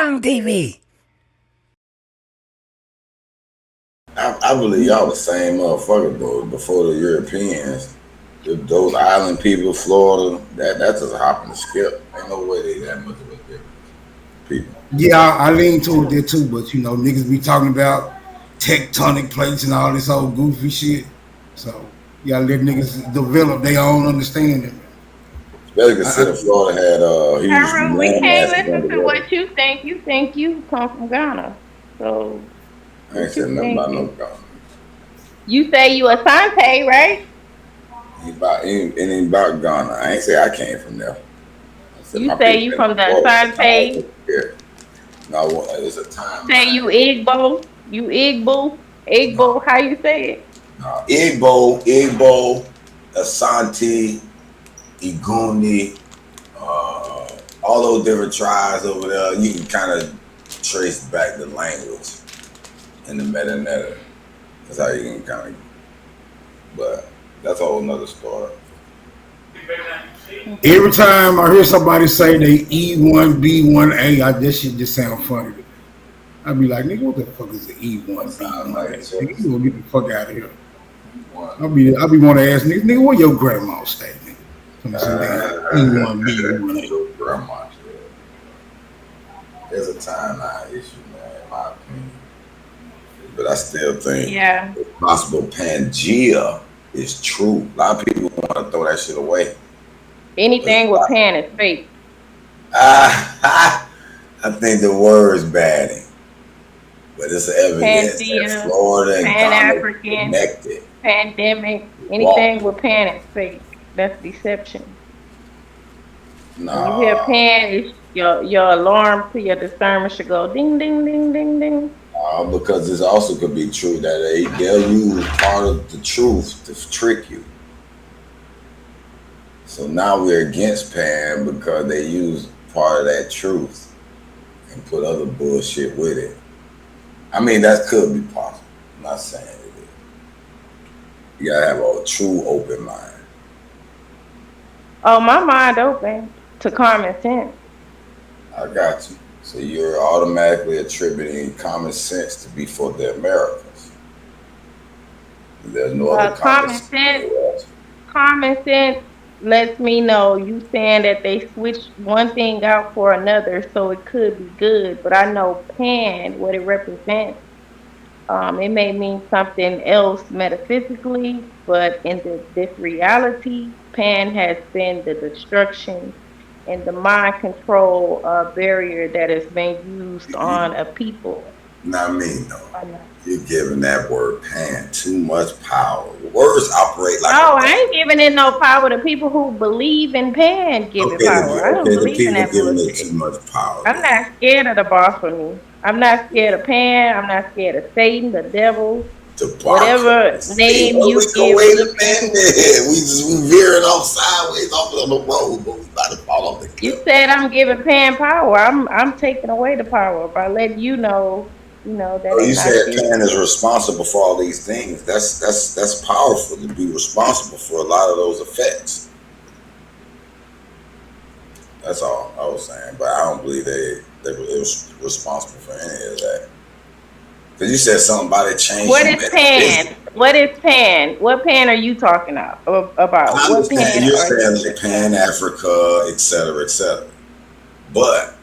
Wrong TV. I believe y'all the same motherfucker, though. Before the Europeans, those island people, Florida, that's just a hop and a skip. Ain't no way they that much of a difference. People. Yeah, I lean toward that too, but you know, niggas be talking about tectonic plates and all this old goofy shit. So you gotta let niggas develop their own understanding. Better consider Florida had huge we land can't masses listen to underwater. what you think. You think you come from Ghana. So I ain't said nothing about no Ghana. you say you Asante, right? It ain't about Ghana. I ain't say I came from there. You say you from the Asante. Yeah. No, it's a time. Say you Igbo. You Igbo. Igbo, how you say it? Igbo, Asante, Iguni, all those different tribes over there. You can kind of trace back the language in the meta. That's how you can kind of. But that's a whole nother story. Every time I hear somebody say they E1B1A, that shit just sound funny. I be like, nigga, what the fuck is the E1B1A? Nigga, you gonna get the fuck out of here. I be want to ask nigga, where your grandma stay, nigga? E1B1A. Grandma. There's a timeline issue, man, in my opinion. But I still think it's possible PanGea is true. A lot of people want to throw that shit away. Anything with pan is fake. I think the word's bad, but it's evidence that Florida and PanAfrican, connected. Pandemic, anything with pan is fake. That's deception. When you hear pan, your alarm to your discernment should go ding, ding, ding, ding, ding. Because this also could be true that they'll use part of the truth to trick you. So now we're against Pan because they use part of that truth and put other bullshit with it. I mean, that could be possible. I'm not saying it is. You gotta have a true open mind. Oh, my mind open to common sense. I got you. So you're automatically attributing common sense to be for the Americans. There's no other common sense. Common sense lets me know you saying that they switched one thing out for another, so it could be good. But I know pan, what it represents, it may mean something else metaphysically, but in this reality, pan has been the destruction and the mind control barrier that has been used on a people. Not me, though. You're giving that word pan too much power. Words operate like. No, I ain't giving it no power. The people who believe in pan give it power. I don't believe in that bullshit. Too much power. I'm not scared of the boss for me. I'm not scared of pan. I'm not scared of Satan, the devil. Whatever name you give. Wait a minute. We veering off sideways off of the road, but we about to fall off the cliff. You said I'm giving pan power. I'm taking away the power by letting you know that. You said pan is responsible for all these things. That's powerful to be responsible for a lot of those effects. That's all I was saying, but I don't believe they were responsible for any of that. Because you said something about it changed. What is pan? What is pan? What pan are you talking about? What pan? You're saying like Pan Africa, etc., etc. But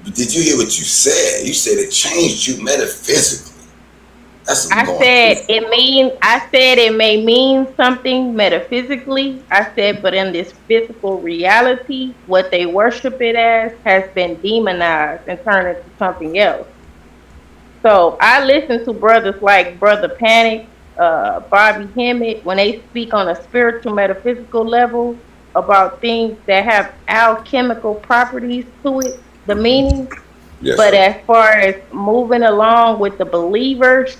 did you hear what you said? You said it changed you metaphysically. I said it may mean something metaphysically. I said, but in this physical reality, what they worship it as has been demonized and turned into something else. So I listen to brothers like Brother Panic, Bobby Hemmett, when they speak on a spiritual, metaphysical level about things that have alchemical properties to it, the meaning. Yes, but as far as moving along with the believers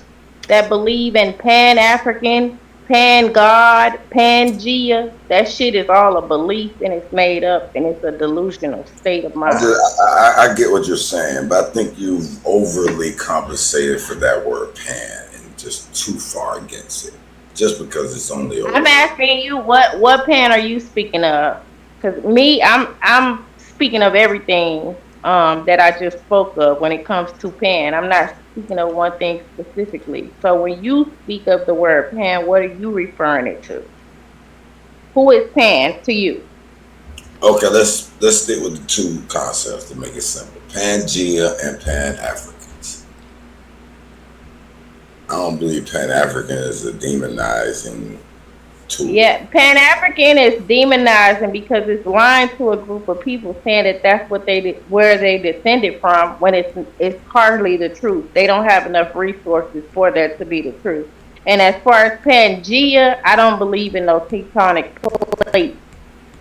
that believe in Pan-African, Pan-God, PanGea, that shit is all a belief and it's made up and it's a delusional state of mind. I get what you're saying, but I think you've overly compensated for that word pan and just too far against it. Just because it's only over. I'm asking you what pan are you speaking of? Because me, I'm speaking of everything that I just spoke of when it comes to Pan. I'm not speaking of one thing specifically. So when you speak of the word Pan, what are you referring it to? Who is Pan to you? Okay, let's stick with the two concepts to make it simple: PanGea and Pan-Africans. I don't believe Pan-African is a demonizing tool. Yeah, Pan-African is demonizing because it's lying to a group of people, saying that that's what where they descended from, when it's hardly the truth. They don't have enough resources for that to be the truth. And as far as PanGea, I don't believe in those tectonic plates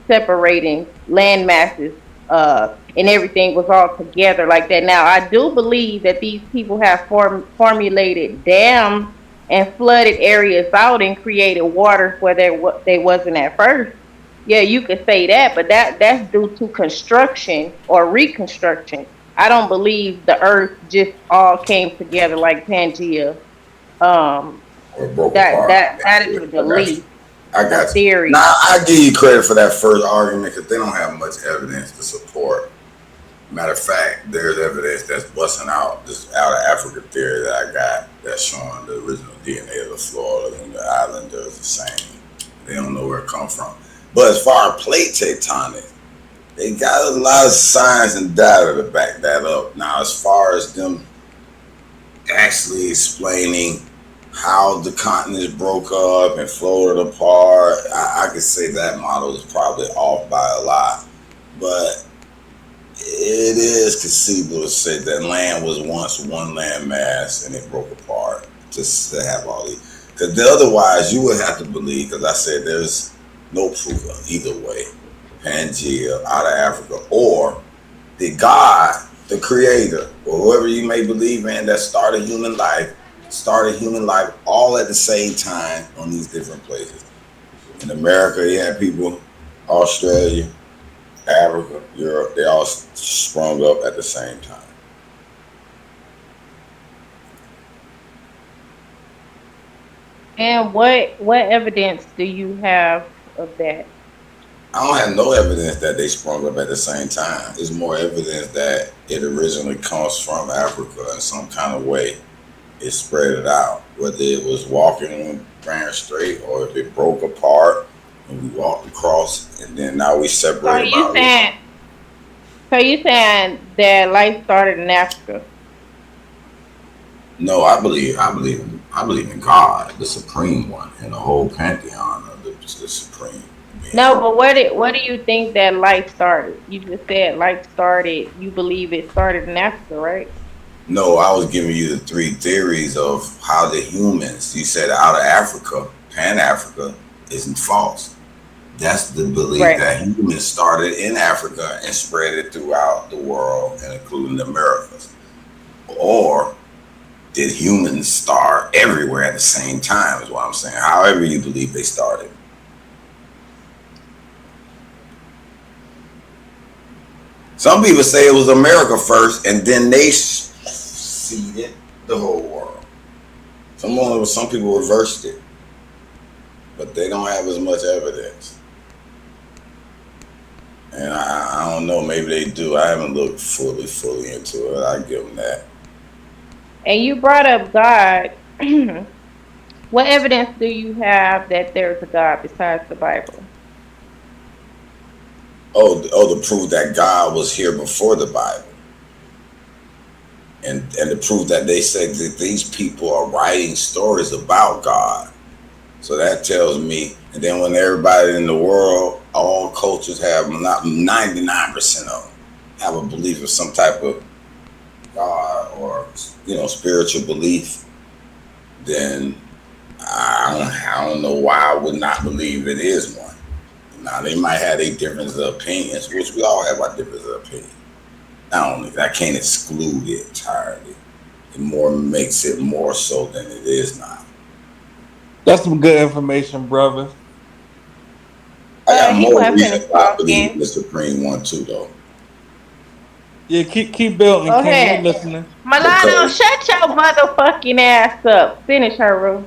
separating land masses, and everything was all together like that. Now, I do believe that these people have formulated dams and flooded areas out and created waters where they wasn't at first. Yeah, you could say that, but that's due to construction or reconstruction. I don't believe the earth just all came together like Pangea. Or broke apart. That is a belief. I got you. Theory. Now, I give you credit for that first argument because they don't have much evidence to support. Matter of fact, there's evidence that's busting out this out of Africa theory that I got that's showing the original DNA of the Florida and the islanders the same. They don't know where it comes from. But as far as plate tectonics, they got a lot of science and data to back that up. Now, as far as them actually explaining how the continents broke up and floated apart, I could say that model is probably off by a lot. But it is conceivable to say that land was once one land mass and it broke apart just to have all these. Because otherwise, you would have to believe, because I said there's no proof of either way. Pangea out of Africa, or the God, the creator, or whoever you may believe in that started human life all at the same time on these different places. In America, you had people, Australia, Africa, Europe, they all sprung up at the same time. And what evidence do you have of that? I don't have no evidence that they sprung up at the same time. It's more evidence that it originally comes from Africa in some kind of way. It spread it out, whether it was walking and ran straight or if it broke apart and we walked across and then now we separate. So you saying that life started in Africa? No, I believe in God, the supreme one, and the whole pantheon of the supreme being. No, but where do you think that life started? You just said life started. You believe it started in Africa, right? No, I was giving you the three theories of how the humans, you said out of Africa, Pan-Africa, isn't false. That's the belief that humans started in Africa and spread it throughout the world, and including the Americas. Or did humans start everywhere at the same time, is what I'm saying. However you believe they started. Some people say it was America first, and then they seeded the whole world. Some people reversed it, but they don't have as much evidence. And I don't know, maybe they do. I haven't looked fully into it. I give them that. And you brought up God. What evidence do you have that there's a God besides the Bible? Oh, to prove that God was here before the Bible. And to prove that they said that these people are writing stories about God. So that tells me, and then when everybody in the world, all cultures have, not 99% of them, have a belief of some type of God or, spiritual belief, then I don't know why I would not believe it is one. Now, they might have a difference of opinions, which we all have our difference of opinion. I can't exclude it entirely. It makes it more so than it is now. That's some good information, brother. I got more reasons why I believe in the supreme one too, though. Yeah, keep building. Go ahead. Listening. Milano, shut your motherfucking ass up. Finish her, Rue.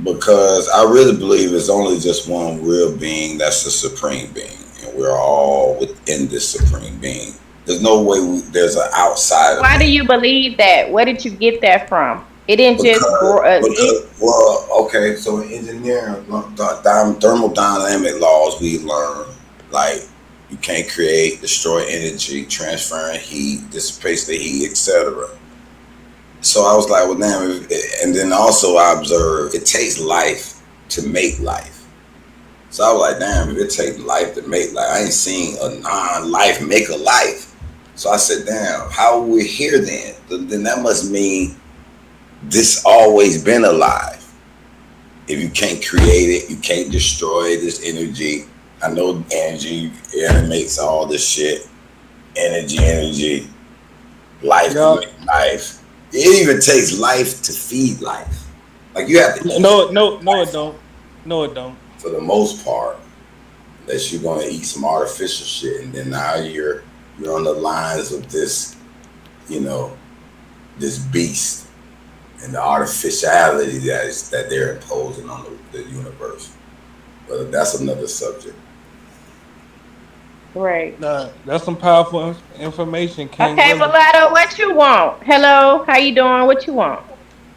Because I really believe it's only just one real being that's the supreme being, and we're all within this supreme being. There's no way there's an outside. Why do you believe that? Where did you get that from? It didn't just grow. Okay, so in engineering, thermodynamic laws we learn, like you can't create, destroy energy, transferring heat, dissipates the heat, etc. So I was like, well, damn, and then also I observed it takes life to make life. So I was like, damn, if it takes life to make life, I ain't seen a non-life make a life. So I said, damn, how we're here then? Then that must mean this always been alive. If you can't create it, you can't destroy this energy. I know energy animates all this shit. Energy, life to make life. It even takes life to feed life. Like you have to. No, it don't. No, it don't. For the most part, unless you're gonna eat some artificial shit, and then now you're on the lines of this, this beast and the artificiality that they're imposing on the universe. But that's another subject. Right. That's some powerful information, King. Okay, Mulatto, what you want? Hello, how you doing? What you want?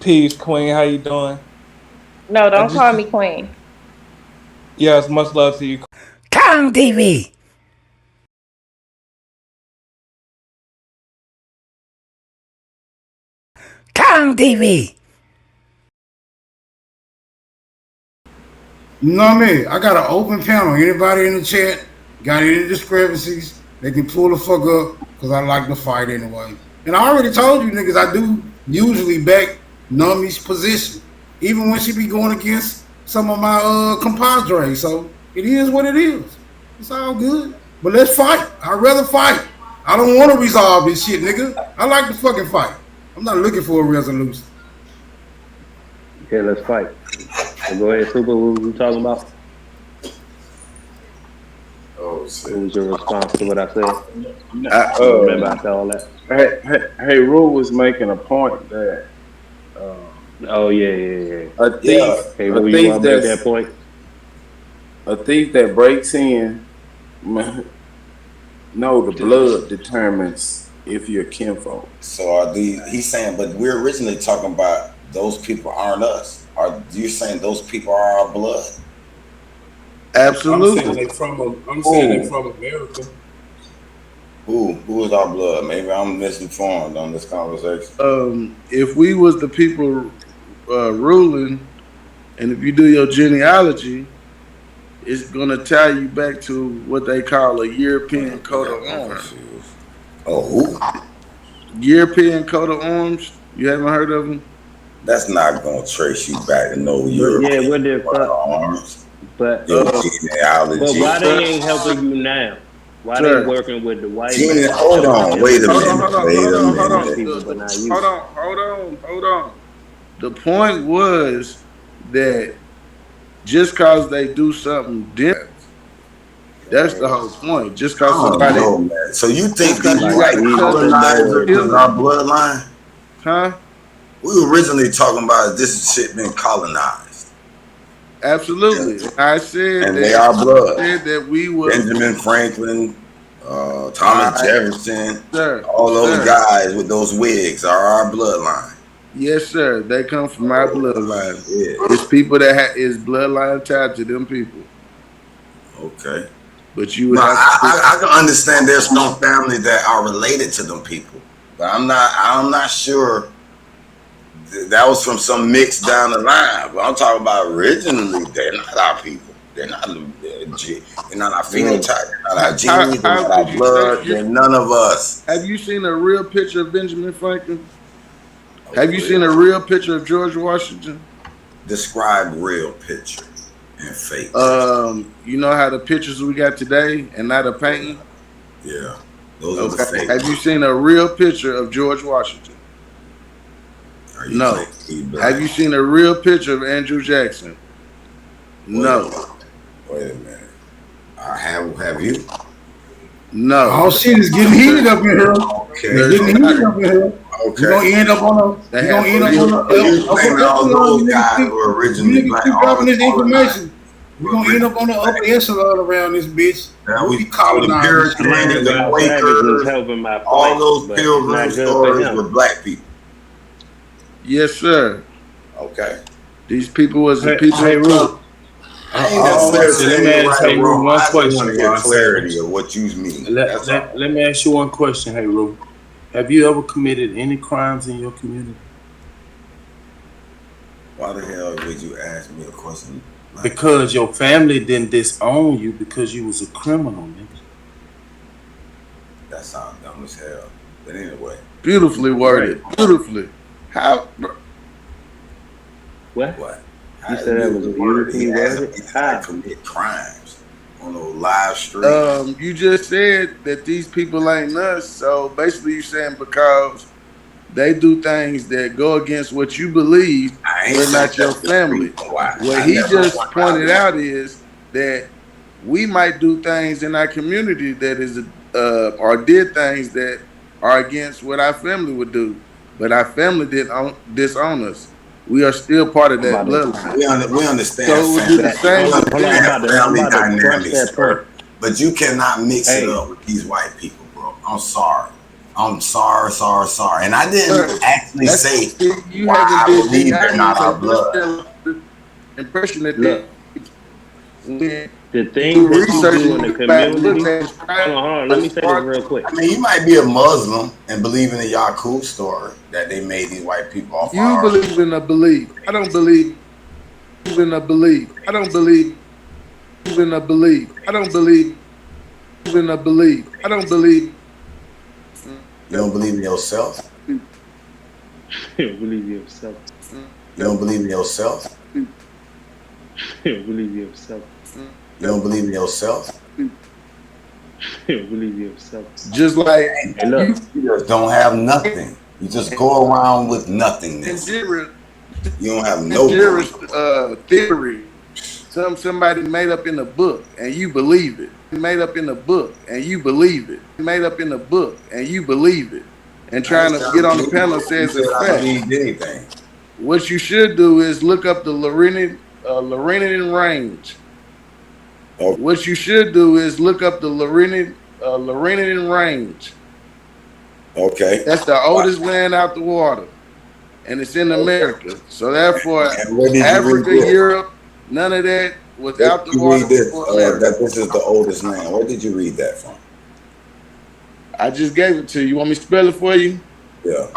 Peace, Queen. How you doing? No, don't call me Queen. Yes, much love to you. Kong TV. Kong TV. You know what I mean? I got an open panel. Anybody in the chat got any discrepancies, they can pull the fuck up, because I like to fight anyway. And I already told you niggas, I do usually back Nummy's position, even when she be going against some of my compadres. So it is what it is. It's all good. But let's fight. I'd rather fight. I don't want to resolve this shit, nigga. I like to fucking fight. I'm not looking for a resolution. Okay, let's fight. So go ahead, Super. What were we talking about? Oh, shit. What was your response to what I said? Remember I said all that? Hey, Rule was making a point that. Oh yeah. A thief. Okay, what you want to make that point? A thief that breaks in. No, the blood determines if you're kinfolk. So he's saying, but we're originally talking about those people aren't us. Are you saying those people are our blood? Absolutely. I'm saying they from America. Who is our blood? Maybe I'm misinformed on this conversation. If we was the people ruling, and if you do your genealogy, it's gonna tie you back to what they call a European coat of arms. Oh, who? European coat of arms. You haven't heard of them? That's not gonna trace you back to no European coat of arms. But genealogy. Why they ain't helping you now? Why they working with the white man? Hold on, wait a minute. Hold on. The point was that just cause they do something different, that's the whole point. Just cause somebody. So you think these white colonizers is our bloodline? Huh? We were originally talking about this shit being colonized. Absolutely. I said and that they are blood. I said that we were Benjamin Franklin, Thomas Jefferson, all those guys with those wigs are our bloodline. Yes, sir. They come from our bloodline. Yeah. It's people that is bloodline tied to them people. Okay. But you would I can understand there's some family that are related to them people. But I'm not sure that was from some mix down the line. But I'm talking about originally, they're not our people. They're not our phenotype. They're not our genes. They're not our blood. They're none of us. Have you seen a real picture of Benjamin Franklin? Have you seen a real picture of George Washington? Describe real picture and fake. You know how the pictures we got today and not a painting? Yeah. Those are the fake. Have you seen a real picture of George Washington? No. Have you seen a real picture of Andrew Jackson? No. Wait a minute. Have you? No. Oh shit, it's getting heated up in here. Okay. It's getting heated up in here. Okay. You're gonna end up on those guys who were originally black. Keep dropping this information. We're gonna end up on the upper echelon around this bitch. Now We'll we be the colonizing. Puritans, the Y'all savages Quakers, helping my all point, those but it's pilgrim not good for stories him. with black people. Yes, sir. Okay. These people was the Hey, people. hey, Ru. I ain't necessarily Let me saying you're ask right Hey or Ru wrong. one I just question want to while get I say clarity this. of what you mean. That's all. Let me ask you one question, Hey Ru. Have you ever committed any crimes in your community? Why the hell would you ask me a question? Like Because your family didn't disown you because you was a criminal, nigga. that sounds dumb as hell. But anyway. Beautifully worded. Right. Beautifully. How? What? What? You said that was beautifully He asked worded? me did I How? commit crimes on a live stream. You just said that these people ain't us. So basically, you saying because they do things that go against what you believe, I ain't we're saying not your that's the family. reason why. What I he never just went around pointed out is that we might do things in our community that is or did things that are against what our family would do, but our family didn't disown us. We are still part of I'm that about to bloodline. we understand So it would be the family. that. same We Hold with on. understand them. I'm family about to crush dynamics, that point. sir. But you cannot mix it Hey, up with these white people, bro. I'm sorry. I'm sorry. And I didn't Sir, actually say you why haven't I did believe they're genealogy, not so our you're blood. still under the impression that look, when the you things do that you research do and in the you go back and look community. at his Hold on, hold on. Let me say this real quick. I mean, you might be a Muslim and believe in the Yakub story that they made these white people off you our. believe in a belief. I don't believe in a belief. I don't believe in a belief. I don't believe in a belief. I don't believe. You don't believe in yourself? You don't believe yourself. You don't believe in yourself? You don't believe yourself. You don't believe in yourself? You don't believe yourself. Just like Hey, look. You just don't have nothing. You just go around with nothingness. You don't have no belief. Theory. Somebody made up in a book and you believe it. Made up in a book and you believe it. Made up in a book and you believe it. And trying to get on the panel says it's I fact. believed anything. What you should do is look up the Laurentian range. Okay. What you should do is look up the Laurentian range. Okay. That's the oldest land out the water, and it's in America. So therefore, And where did you read Africa, this? Europe, none of that was Where out did the you water read this? before America. That this is the oldest land. Where did you read that from? I just gave it to you. You want me to spell it for you? Yeah.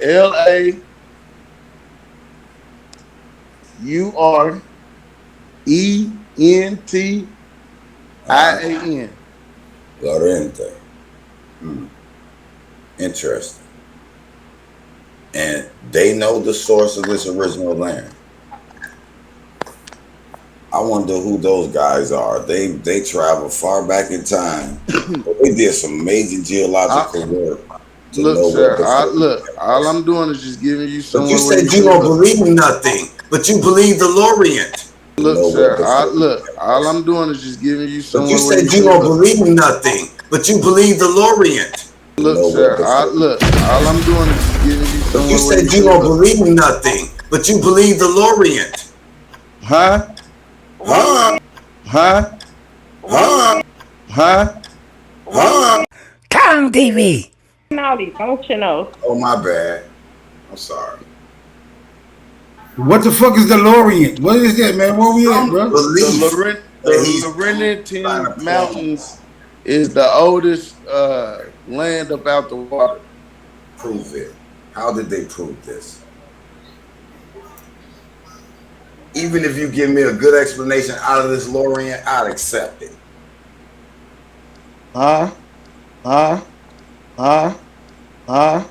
LAURENTIAN. Lorente. Interesting. And they know the source of this original land. I wonder who those guys are. They travel far back in time. They did some major geological work to Look, know sir. what All I'm doing is just giving you But somewhere you where said you you can don't look. believe nothing, but you believe the Lorient. Look, sir. All I'm doing is just giving you But you somewhere where said you you can don't look. believe nothing, but you believe the Lorient. Look, sir. All I'm doing is just giving you But you somewhere where said you you can don't look. believe nothing, but you believe the Lorient. Huh? Huh? Huh? Huh? Huh? Huh? Kong TV. All these functionals. Oh, my bad. I'm sorry. What the fuck is the Lorient? What is that, man? Where we at, bro? The Laurentian Mountains is the oldest land about the water. Prove it. How did they prove this? Even if you give me a good explanation out of this Lorient, I'd accept it. Huh? Huh? Huh? Huh?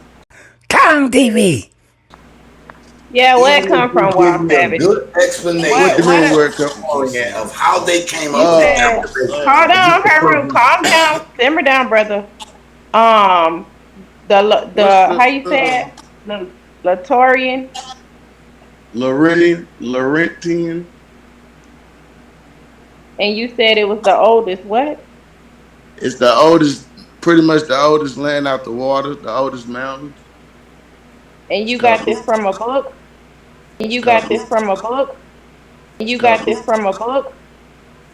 Kong TV. Yeah, where it Even come if you from, give Wild me a Savage? good explanation What you mean where it come of how they came You up with said, the hold on, Haru, calm down, simmer down, brother. The how you say it? The Latorian. Laurentian. And you said it was the oldest. What? It's the oldest, pretty much the oldest land out the water, the oldest mountains. And you got this from a book? And you got this from a book? You got this from a book?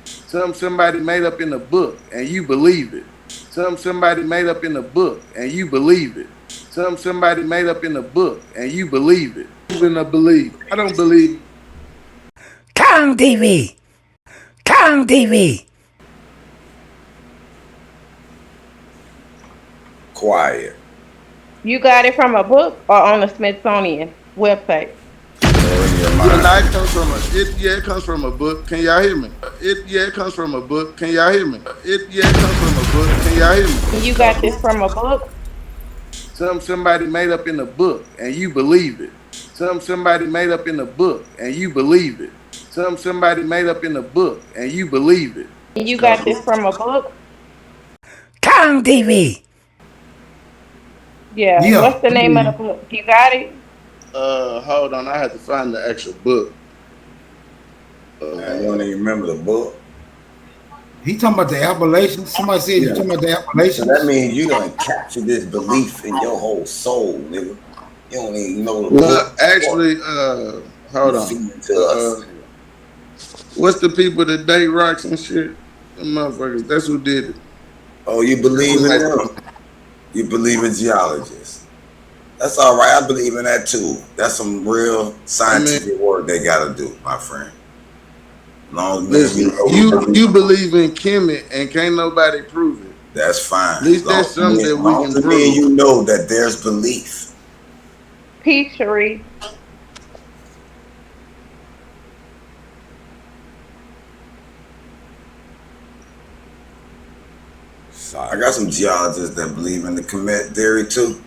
Somebody made up in a book and you believe it. Somebody made up in a book and you believe it. Somebody made up in a book and you believe it. Even a belief. I don't believe. Kong TV. Kong TV. Quiet. You got it from a book or on the Smithsonian website? It comes from a book. Can y'all hear me? It comes from a comes from a book. Can y'all hear me? Comes from a book. Can y'all hear me? You got this from a book? Somebody made up in a book and you believe it. Somebody made up in a book and you believe it. Somebody made up in a book and you believe it. You got this from a book? Kong TV. Yeah. What's the name of the book? You got it? Hold on. I had to find the actual book. You don't even remember the book? He talking about the Appalachians. Somebody said you talking about the Appalachians. So that means you don't capture this belief in your whole soul, nigga. You don't even know the book. Actually, hold on. What's the people that date rocks and shit? Them motherfuckers. That's who did it. Oh, you believe in them? You believe in geologists? That's all right. I believe in that too. That's some real scientific work they got to do, my friend. Listen, you believe in Kemet and can't nobody prove it. That's fine. At least that's something that we can prove. You know that there's belief. Peace, Sharif. I got some geologists that believe in the Kemet theory too.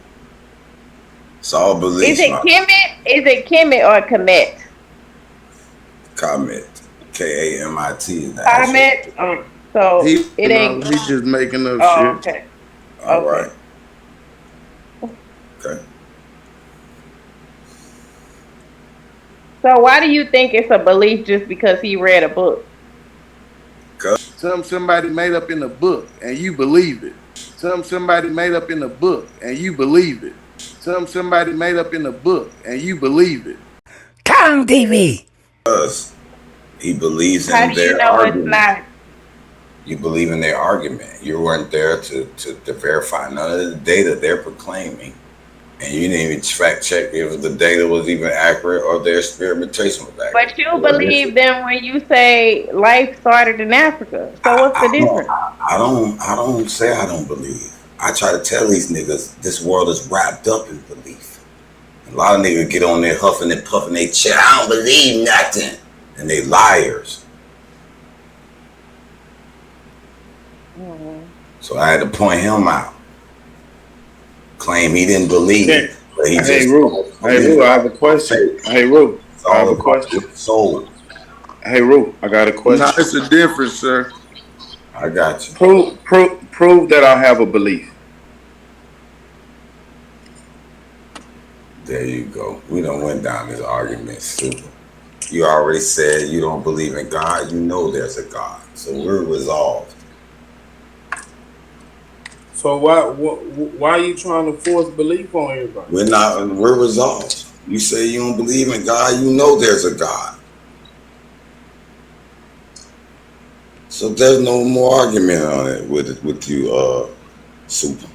It's all belief. Is it Kemet? Is it Kemet or Kemet? Kemet. K-A-M-I-T. Kemet. So it ain't. He's just making up shit. Okay. All right. Okay. So why do you think it's a belief just because he read a book? Somebody made up in a book and you believe it. Somebody made up in a book and you believe it. Somebody made up in a book and you believe it. Kong TV. Because he believes in How do you their know argument. it's not? You believe in their argument. You weren't there to verify none of the data they're proclaiming. And you didn't even fact check if the data was even accurate or their experimentation was accurate. But you believe them when you say life started in Africa. So what's the difference? I don't say I don't believe. I try to tell these niggas this world is wrapped up in belief. A lot of niggas get on there huffing and puffing they chest. I don't believe nothing. And they liars. So I had to point him out. Claim he didn't believe it. But he Hey, Roo, I have a question. Hey, Roo, I have a question. Soul. Hey, Roo, I got a question. No, it's a difference, sir. I got you. Prove that I have a belief. There you go. We done went down this argument. Super. You already said you don't believe in God. You know there's a God. So we're resolved. So why are you trying to force belief on everybody? We're resolved. You say you don't believe in God, you know there's a God. So there's no more argument on it with you, Super.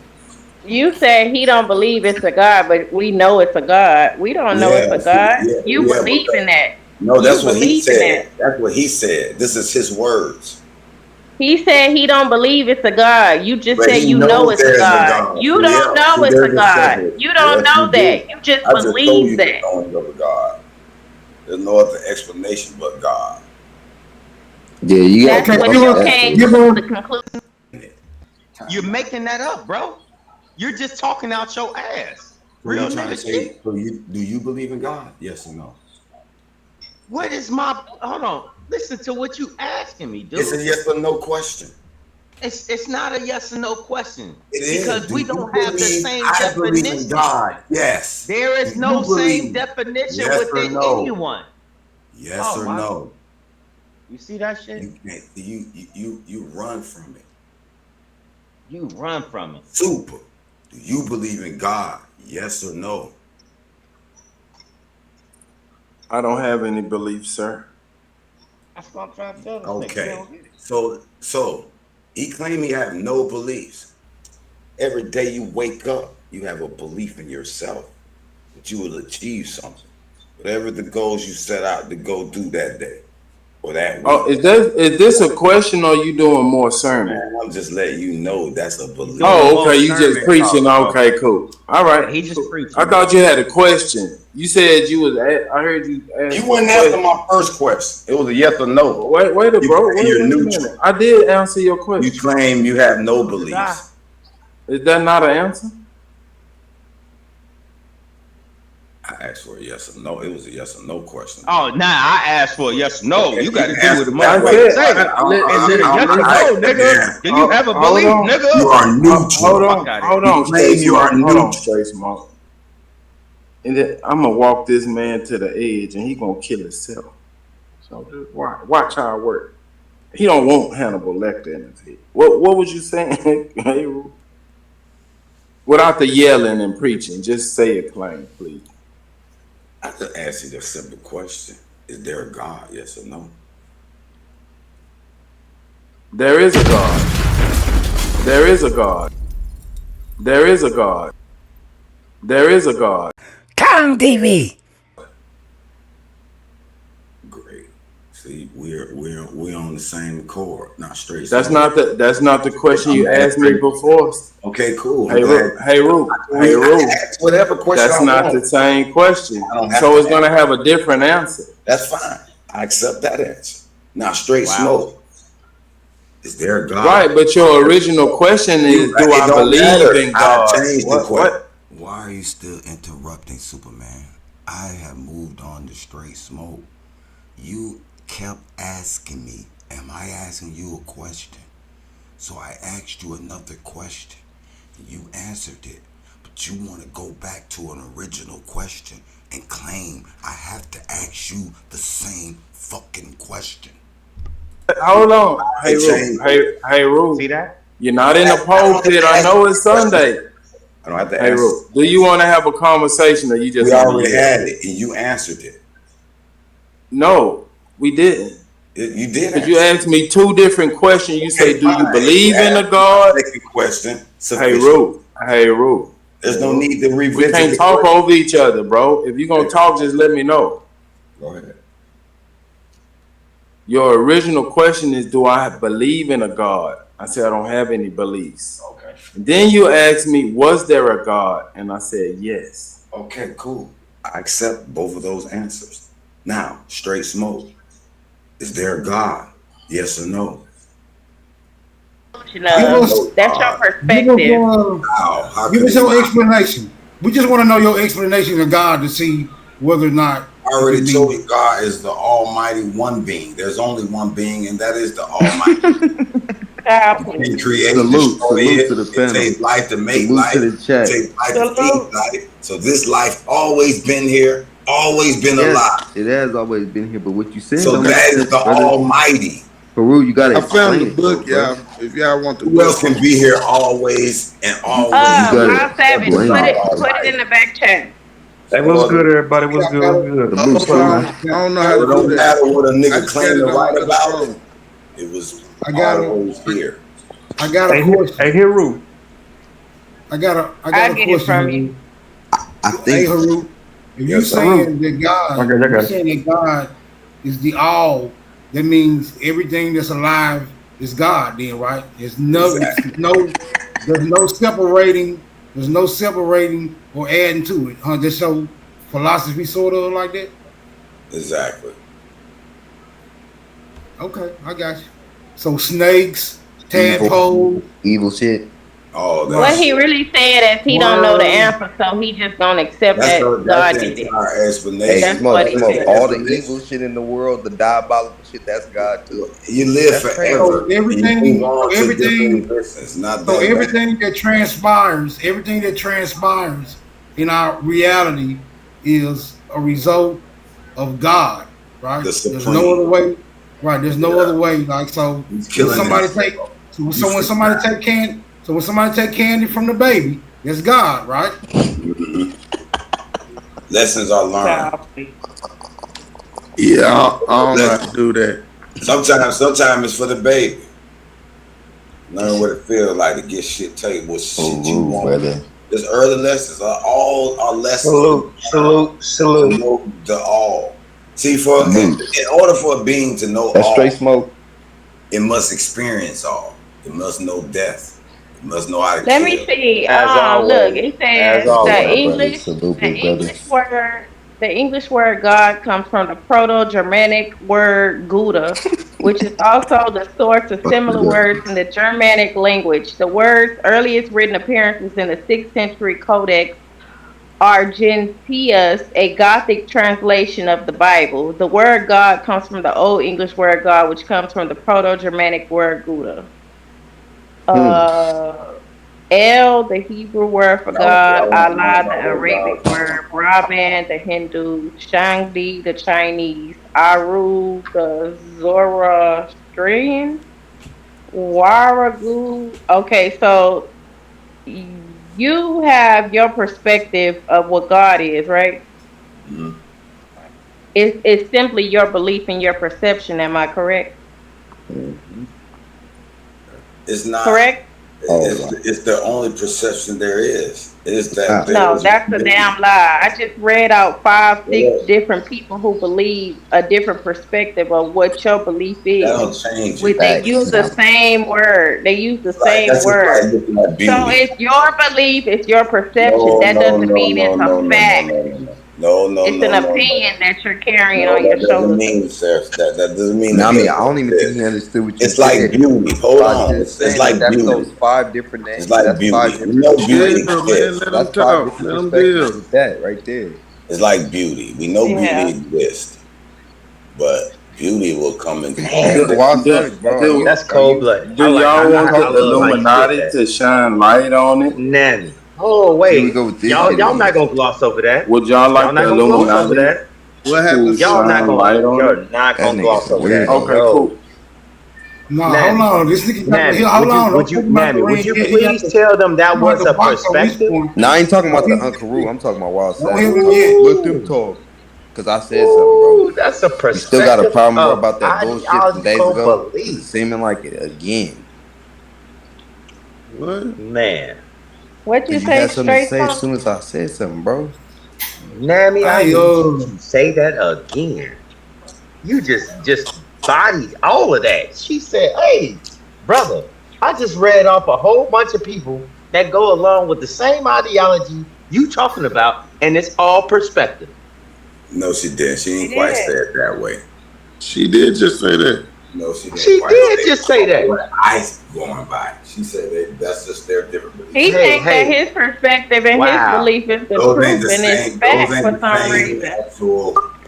You said he don't believe it's a God, but we know it's a God. We don't know it's a God. You believe in that. No, that's what he said. That's what he said. This is his words. He said he don't believe it's a God. You just said you know it's a God. You don't know it's a God. You don't know that. You just believe that. There's no other explanation but God. Yeah, you got. That's what you came to the conclusion. You're making that up, bro. You're just talking out your ass. Real nigga shit. So do you believe in God? Yes or no? What is my? Hold on. Listen to what you asking me, dude. It's a yes or no question. It's not a yes or no question. It because is. we don't have the same definition. Believe in God. Yes. There is no same definition within anyone. Yes or no. You see that shit? You run from it. You run from it. Super. Do you believe in God? Yes or no? I don't have any belief, sir. That's what I'm trying to tell this nigga. He Okay. don't get it. So he claimed he have no beliefs. Every day you wake up, you have a belief in yourself that you will achieve something. Whatever the goals you set out to go do that day or that week. Oh, is this a question or you doing more sermon? Man, I'm just letting you know that's a belief. Oh, okay. You just preaching. Okay, cool. All right. He just preaching. I thought you had a question. You said you was. I heard you. You wouldn't answer my first question. It was a yes or no. Wait, bro. Wait a minute. I did answer your question. You claim you have no beliefs. Is that not an answer? I asked for a yes or no. It was a yes or no question. Oh, nah, I asked for a yes or no. You got to do what the I motherfucker said, say. Is it a yes or no, nigga? Do you have a belief, nigga? You are neutral. Hold on. Claim you are neutral. Straight smoke. And then I'm gonna walk this man to the edge, and he gonna kill himself. So just watch how it work. He don't want Hannibal Lecter in his head. What was you saying? Hey, without the yelling and preaching, just say it plain, please. I just ask you the simple question: is there a God? Yes or no? There is a God. There is a God. There is a God. There is a God. Kang TV. Great. See, we're on the same accord, not straight. That's not the question you asked me before. Okay, cool. Hey, Ru. Whatever question. That's not the same question. So it's gonna have a different answer. That's fine. I accept that answer. Now, straight smoke. Is there a God? Right, but your original question is, do I believe in God? I changed the question. Why are you still interrupting, Superman? I have moved on to straight smoke. You kept asking me, am I asking you a question? So I asked you another question. You answered it. But you want to go back to an original question and claim I have to ask you the same fucking question. Hold on. Hey, Ru. See that? You're not in the pulpit. I know it's Sunday. I don't have to Hey, answer. Ru, do you want to have a conversation or you just... We already had it, and you answered it. No, we didn't. You did. Because you asked me two different questions. You say, do you believe in a God? Second question. Hey, Ru. There's no need to revisit. We can't talk over each other, bro. If you're going to talk, just let me know. Go ahead. Your original question is, do I believe in a God? I said, I don't have any beliefs. Okay. And then you asked me, was there a God? And I said, yes. Okay, cool. I accept both of those answers. Now, straight smoke. Is there a God? Yes or no? That's your perspective. Give us your explanation. We just want to know your explanation of God to see whether or not. I already told you God is the almighty one being. There's only one being, and that is the almighty. He created salute to the panel. It takes life to make salute life. To the chat. It takes life to keep life. So this life always been here, always been alive. It has always been here, but what you said. So that is the almighty. Peru, you gotta. I found the book, y'all. If y'all want the Who else can be here always and always? Miles Savage, put it in the back chat. Hey, what's good, everybody? What's good? I don't know how to do that. It don't matter what a nigga claim to write about it. It was always here. I got a question. Hey, Haru. I got a I'll get question. it from you. I think. Hey, Haru, if you're saying that God is the all, that means everything that's alive is God. Then, right? There's no separating. There's no separating or adding to it. Just so philosophy sort of like that. Exactly. Okay, I got you. So snakes, tadpoles, evil shit. Oh, what he really said is he don't know the answer, so he just gonna accept that God did it. That's what he said. All the evil shit in the world, the diabolical shit, that's God too. You live forever. So everything that transpires in our reality is a result of God, right? There's no other way. Right, there's no other way. Like so, when somebody take candy from the baby, it's God, right? Lessons are learned. Yeah, I don't know how to do that. Sometimes it's for the baby. Learn what it feels like to get shit taken, what shit you want. Brother. This early lessons are all our lessons. Salute. Know the all. See, in order for a being to know That's all, straight smoke. It must experience all. It must know death. It must know how to Let kill. me see. As always. Look, it says the English word God comes from the Proto-Germanic word Gouda, which is also the source of similar words in the Germanic language. The word's earliest written appearance is in the 6th century Codex Argentius, a Gothic translation of the Bible. The word God comes from the Old English word God, which comes from the Proto-Germanic word Gouda. El, the Hebrew word for God, Allah, the Arabic word, Brahman, the Hindu, Shangdi, the Chinese, Aru, the Zoroastrian, Waragu. Okay, so you have your perspective of what God is, right? Mm-hmm. It's simply your belief and your perception. Am I correct? Mm-hmm. It's not correct. It's the only perception there is. It's that. No, that's a damn lie. I just read out 5, 6 different people who believe a different perspective of what your belief is. That don't change it. They use the same word. They use the same word. So it's your belief, it's your perception. That doesn't mean it's a fact. It's an opinion that you're carrying on your shoulders. That doesn't mean. I don't even think he understood what you said. It's like beauty. Hold on. It's like beauty. Those 5 different names. It's like beauty. Beauty exists. Let them talk. Let them build. With that right there. It's like beauty. We know beauty exists, but beauty will come into all. That's cold blooded. Do y'all want the Illuminati to shine light on it? Nanny. Oh wait, y'all not gonna gloss over that. Would y'all like the Illuminati? What happens? Y'all not gonna gloss over that. Okay, cool. No, hold on. This nigga hold on. Would you please tell them that was a perspective? No, I ain't talking about the Uncle Roo. I'm talking about Wild Side. Let them talk. Because I said something, bro. That's a perspective. You still got a problem, bro, about that bullshit from days ago? It's seeming like it again. What? Man. What you say? You had something to say as soon as I said something, bro. Nammy, I need you to say that again. You just bodied all of that. She said, hey, brother, I just read off a whole bunch of people that go along with the same ideology you talking about, and it's all perspective. No, she didn't. She didn't quite say it that way. She did just say that. No, she didn't. She did just say that. I going by. She said that's just their different beliefs. He thinks that his perspective and his belief is the truth and it's fact for some reason.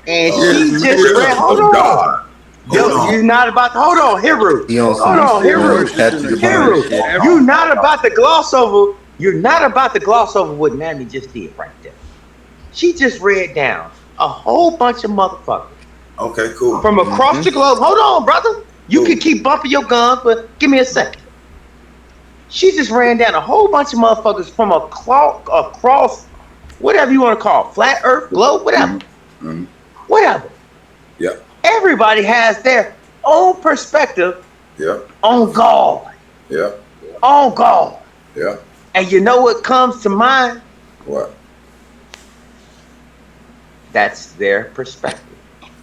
And she just read. Hold on. Yo, you're not about to hold on, Hiru. Hold on, Hiru. You're not about to gloss over. You're not about to gloss over what Nammy just did right there. She just read down a whole bunch of motherfuckers. Okay, cool. From across the globe. Hold on, brother. You can keep bumping your guns, but give me a second. She just ran down a whole bunch of motherfuckers from across, whatever you want to call it, flat earth, globe, whatever. Mm-hmm. Whatever. Yeah. Everybody has their own perspective on God. Yeah. On God. Yeah. And you know what comes to mind? What? That's their perspective.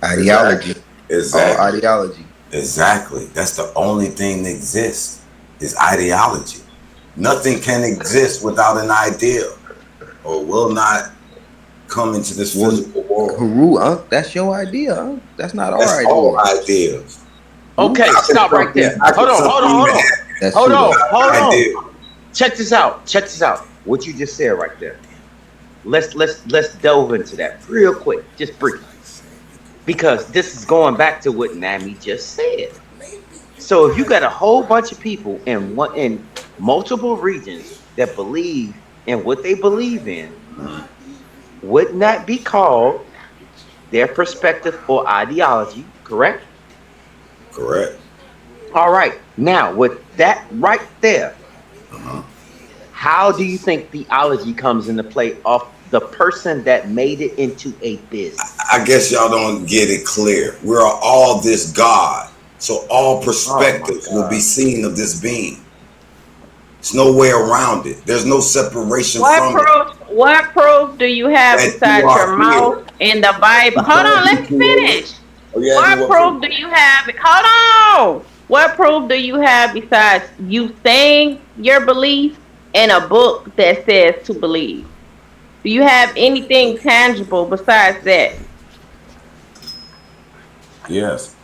Ideology. Exactly. Ideology. Exactly. That's the only thing that exists is ideology. Nothing can exist without an ideal or will not come into this physical world. That's your idea. That's not That's our idea. all ideas. Okay, stop right there. Hold on. Check this out. What you just said right there. Let's delve into that real quick, just briefly. Because this is going back to what Nammy just said. So if you got a whole bunch of people in multiple regions that believe in what they believe in, would not be called their perspective or ideology, correct? Correct. All right. Now, with that right there, how do you think theology comes into play of the person that made it into a business? I guess y'all don't get it clear. We're all this God So all perspectives will be seen of this being. There's no way around it. There's no separation from it. What proof do you have That you besides your are mouth here. in the Bible? Hold on, let me finish. What proof do you have? Hold on. What proof do you have besides you saying your belief in a book that says to believe? Do you have anything tangible besides that? Yes.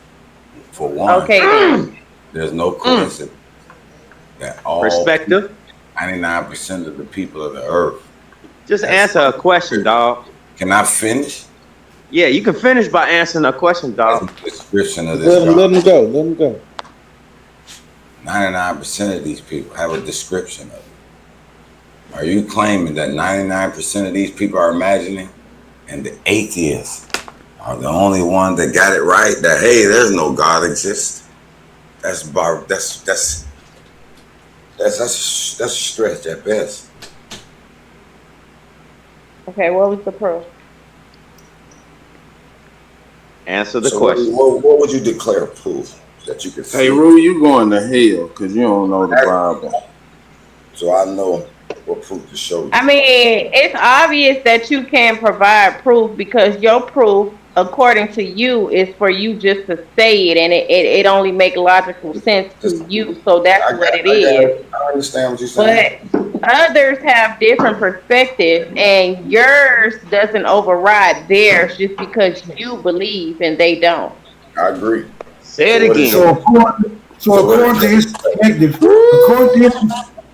For one, Okay, then. there's no coincidence that all Perspective. 99% of the people of the earth. Just answer a question, dog. Can I finish? Yeah, you can finish by answering a question, dog. Description of this. Let him go. Let him go. 99% of these people have a description of it. Are you claiming that 99% of these people are imagining, and the atheists are the only one that got it right? That hey, there's no God exists. That's a stretch at best. Okay, what was the proof? Answer the question. What would you declare proof that you could see? Hey, Rue, you going to hell because you don't know the Bible. So I know what proof to show you. I mean, it's obvious that you can't provide proof because your proof, according to you, is for you just to say it, and it only makes logical sense to you. So that's what it is. I understand what you're saying. But others have different perspectives, and yours doesn't override theirs just because you believe and they don't. I agree. Say it again. So according to his perspective,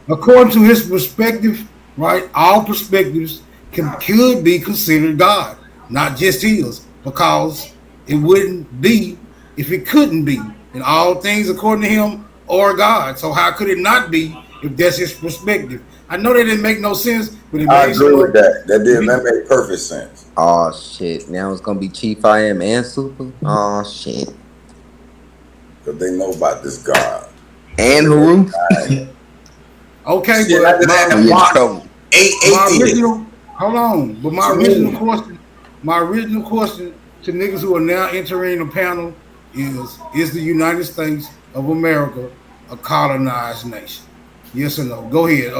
according to his perspective, right? All perspectives could be considered God, not just his, because it wouldn't be if it couldn't be. And all things, according to him, are God. So how could it not be if that's his perspective? I know that didn't make no sense, but it I agree with that. That made perfect sense. Oh shit! Now it's gonna be Chief I Am and Super. Oh shit! Because they know about this God and Haru. Okay, shit, but hold on. But my original question to niggas who are now entering the panel is the United States of America a colonized nation? Yes or no? Go ahead.